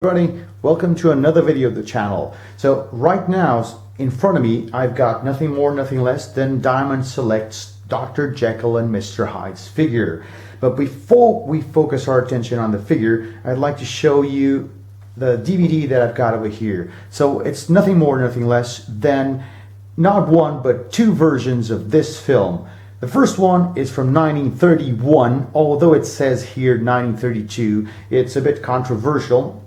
Everybody, welcome to another video of the channel. So right now in front of me I've got nothing more, nothing less than Diamond Select's Dr. Jekyll and Mr. Hyde's figure. But before we focus our attention on the figure, I'd like to show you the DVD that I've got over here. So it's nothing more, nothing less than not one but two versions of this film. The first one is from 1931, although it says here 1932. It's a bit controversial.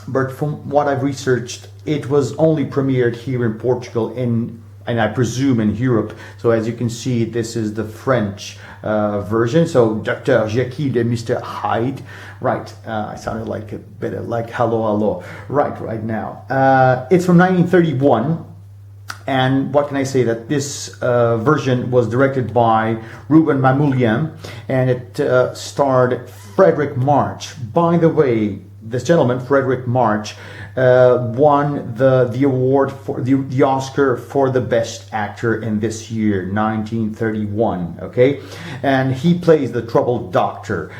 But from what I've researched, it was only premiered here in Portugal and I presume in Europe. So as you can see, this is the French version. So Dr. Jekyll and Mr. Hyde. Right, I sounded like a bit like hello, hello. Right now. It's from 1931. And what can I say, that this version was directed by Ruben Mamoulian, and it starred Frederick March. By the way, this gentleman, Frederick March, won the award for the Oscar for the best actor in this year, 1931. Okay, and he plays the troubled doctor.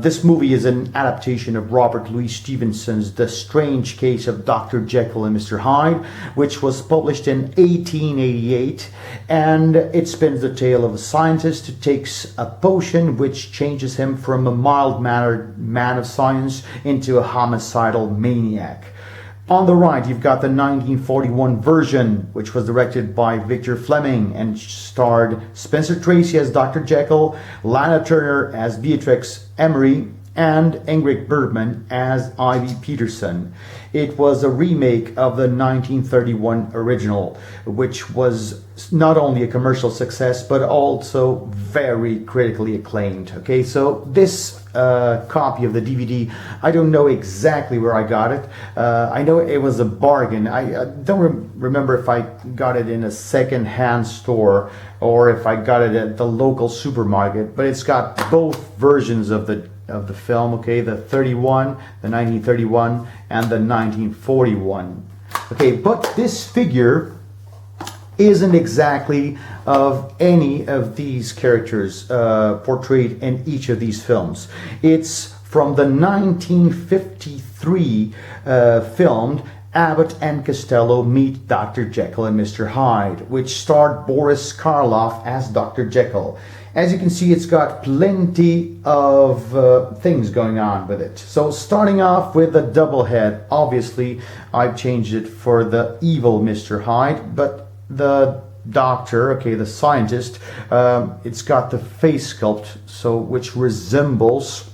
This movie is an adaptation of Robert Louis Stevenson's The Strange Case of Dr. Jekyll and Mr. Hyde, which was published in 1888, and it spins the tale of a scientist who takes a potion which changes him from a mild-mannered man of science into a homicidal maniac. On the right, you've got the 1941 version, which was directed by Victor Fleming and starred Spencer Tracy as Dr. Jekyll, Lana Turner as Beatrix Emery, and Ingrid Bergman as Ivy Peterson. It was a remake of the 1931 original, which was not only a commercial success, but also very critically acclaimed. Okay, so this copy of the DVD, I don't know exactly where I got it. I know it was a bargain. I don't remember if I got it in a second-hand store or if I got it at the local supermarket, but it's got both versions of the film, okay, the 1931 and the 1941. Okay, but this figure isn't exactly of any of these characters portrayed in each of these films. It's from the 1953 film Abbott and Costello Meet Dr. Jekyll and Mr. Hyde, which starred Boris Karloff as Dr. Jekyll. As you can see, it's got plenty of things going on with it. So starting off with the double head, obviously I've changed it for the evil Mr. Hyde, but the doctor, okay, the scientist, it's got the face sculpt, so which resembles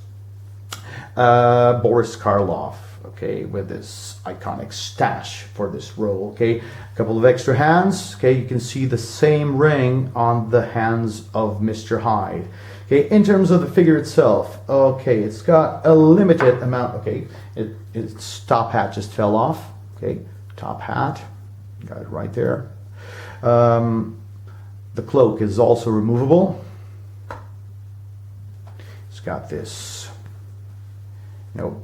Boris Karloff, okay, with this iconic stash for this role. Okay, a couple of extra hands. Okay, you can see the same ring on the hands of Mr. Hyde. Okay, in terms of the figure itself, okay, it's got a limited amount. Okay, its top hat just fell off. Okay, top hat, got it right there. The cloak is also removable. It's got this,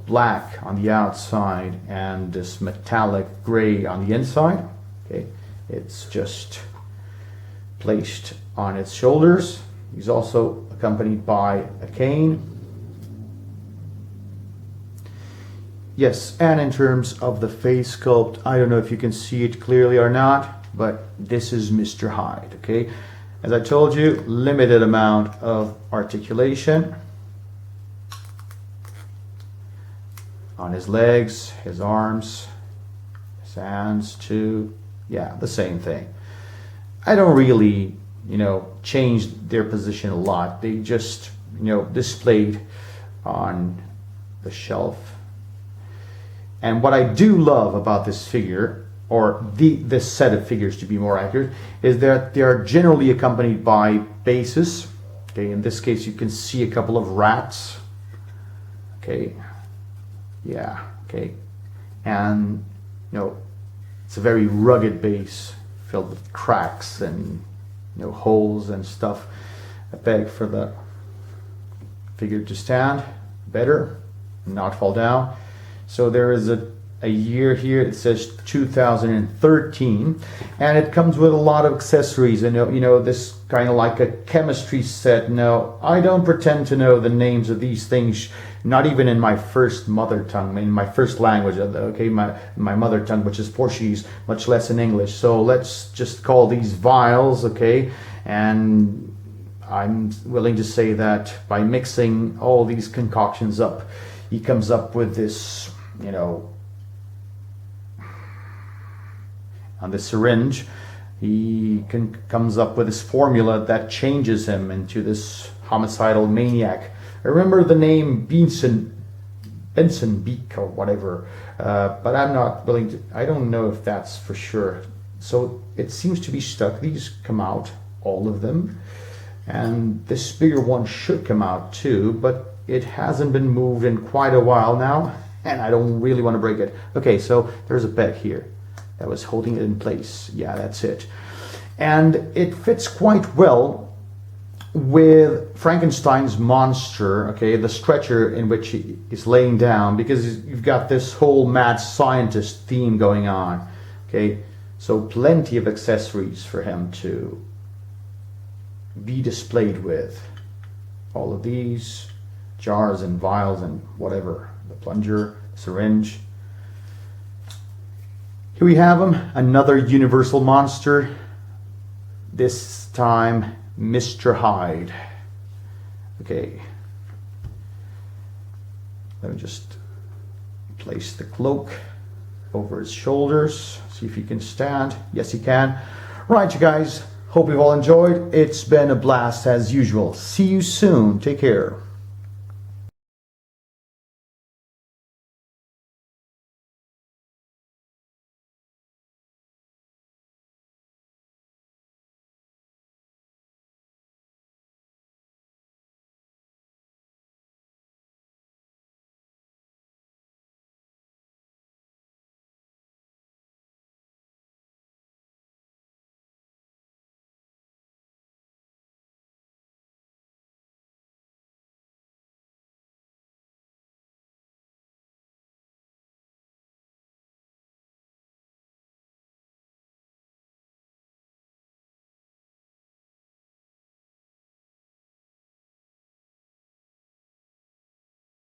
black on the outside and this metallic gray on the inside. Okay, it's just placed on its shoulders. He's also accompanied by a cane. Yes, and in terms of the face sculpt, I don't know if you can see it clearly or not, but this is Mr. Hyde. Okay, as I told you, limited amount of articulation on his legs, his arms, his hands too. Yeah, the same thing. I don't really, change their position a lot. They just, displayed on the shelf. And what I do love about this figure, or this set of figures to be more accurate, is that they are generally accompanied by bases. Okay, in this case you can see a couple of rats. Okay, yeah, okay, and it's a very rugged base filled with cracks and holes and stuff. I beg for the figure to stand better and not fall down. So there is a a year here. It says 2013, and it comes with a lot of accessories. And you know, this kind of like a chemistry set. No, I don't pretend to know the names of these things, not even in my first mother tongue, in my first language. Okay, my mother tongue, which is Portuguese, much less in English. So let's just call these vials, okay? And I'm willing to say that by mixing all these concoctions up, he comes up with this, you know, on the syringe, he comes up with this formula that changes him into this homicidal maniac. I remember the name Benson Beak or whatever, but I'm not willing to, I don't know if that's for sure. So it seems to be stuck. These come out, all of them, and this bigger one should come out too, but it hasn't been moved in quite a while now, and I don't really want to break it. Okay, so there's a peg here that was holding it in place. Yeah, that's it. And it fits quite well with Frankenstein's monster, okay, the stretcher in which he is laying down, because you've got this whole mad scientist theme going on, okay? So plenty of accessories for him to be displayed with. All of these jars and vials and whatever, the plunger, syringe. Here we have him, another universal monster, this time Mr. Hyde. Okay, let me just place the cloak over his shoulders, see if he can stand. Yes, he can. Right, you guys, hope you've all enjoyed. It's been a blast as usual. See you soon. Take care.